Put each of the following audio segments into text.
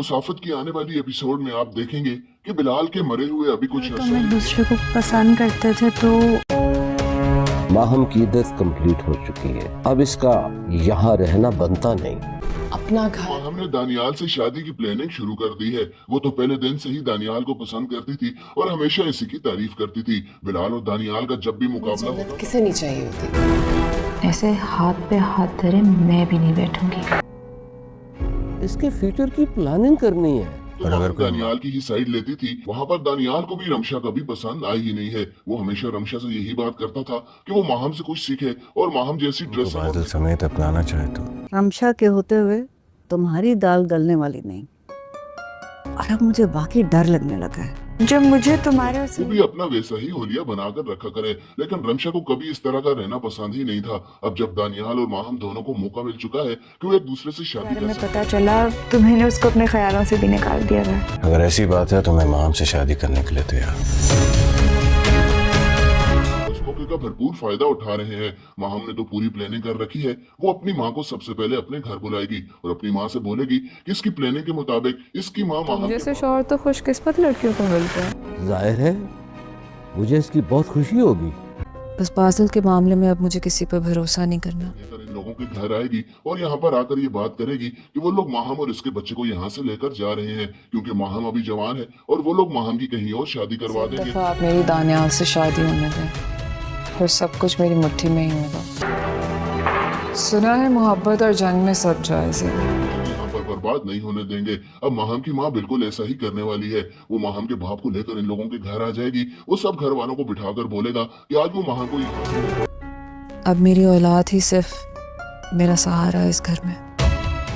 मुसाफत की आने वाली एपिसोड में आप देखेंगे कि बिलाल के मरे हुए अभी कुछ तुम एक दूसरे को पसंद करते थे तो माहम की इद्दत कंप्लीट हो चुकी है, अब इसका यहाँ रहना बनता नहीं। अपना घर। हमने दानियाल से शादी की प्लानिंग शुरू कर दी है। वो तो पहले दिन से ही दानियाल को पसंद करती थी और हमेशा इसी की तारीफ करती थी। बिलाल और दानियाल का जब भी मुकाबला जन्नत होता किसे नहीं चाहिए होती। ऐसे हाथ पे हाथ धरे मैं भी नहीं बैठूंगी। इसके फ्यूचर की प्लानिंग करनी है। तो वहाँ दानियाल की ही साइड लेती थी। वहाँ पर दानियाल को भी रमशा कभी पसंद आई ही नहीं है। वो हमेशा रमशा से यही बात करता था कि वो माहम से कुछ सीखे और माहम जैसी ड्रेस बादल समेत अपनाना चाहे तो। रमशा के होते हुए तुम्हारी दाल गलने वाली नहीं। और अब मुझे बाकी डर लगने लगा है। जब मुझे तुम्हारे वो भी अपना वैसा ही होलिया बनाकर रखा करे, लेकिन रमशा को कभी इस तरह का रहना पसंद ही नहीं था। अब जब दानियाल और माहम दोनों को मौका मिल चुका है कि वो एक दूसरे से शादी बारे कर में सकते पता चला तुम्हें उसको अपने ख्यालों से भी निकाल दिया था। अगर ऐसी बात है तो मैं माम से शादी करने के लिए तैयार। उस मौके का भरपूर फायदा उठा रहे हैं। माहम ने तो पूरी प्लानिंग कर रखी है। वो अपनी माँ को सबसे पहले अपने घर बुलाएगी और अपनी माँ से बोलेगी कि इसकी प्लानिंग के मुताबिक इसकी माँ माहम जैसे शौहर तो खुशकिस्मत लड़कियों को मिलते हैं। जाहिर है मुझे इसकी बहुत खुशी होगी। बस बादल के मामले में अब मुझे किसी पर भरोसा नहीं करना। लेकर इन लोगों के घर आएगी और यहाँ पर आकर ये बात करेगी कि वो लोग माहम और इसके बच्चे को यहाँ से लेकर जा रहे हैं क्योंकि माहम अभी जवान है और वो लोग माहम की कहीं और शादी करवा देंगे। दफा आप मेरी दानियाल से शादी होने दें, फिर सब कुछ मेरी मुट्ठी में ही होगा। सुना है मोहब्बत और जंग में सब जायज है। यहाँ पर बर्बाद नहीं होने देंगे। अब माहम की माँ बिल्कुल ऐसा ही करने वाली है। वो माहम के बाप को लेकर इन लोगों के घर आ जाएगी। वो सब घर वालों को बिठाकर बोलेगा कि आज वो माहम को यहाँ से अब मेरी औलाद ही सिर्फ मेरा सहारा है इस घर में।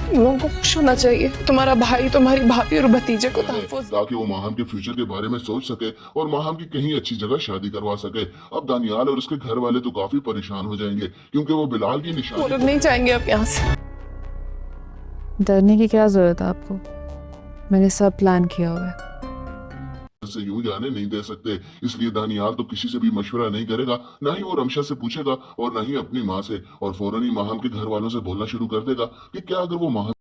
लोगों को खुश होना चाहिए। तुम्हारा भाई, तुम्हारी भाभी और भतीजे को तहफ़्फ़ुज़। ताकि वो माहम के फ्यूचर के बारे में सोच सके और माहम की कहीं अच्छी जगह शादी करवा सके। अब दानियाल और उसके घर वाले तो काफी परेशान हो जाएंगे क्योंकि वो बिलाल की वो निशानी लोग नहीं चाहेंगे अब यहाँ से। डरने की क्या जरूरत है आपको? मैंने सब प्लान किया हुआ है। से यूं जाने नहीं दे सकते। इसलिए दानियाल तो किसी से भी मशवरा नहीं करेगा, ना ही वो रमशा से पूछेगा और ना ही अपनी माँ से, और फौरन ही माहम के घर वालों से बोलना शुरू कर देगा कि क्या अगर वो माहम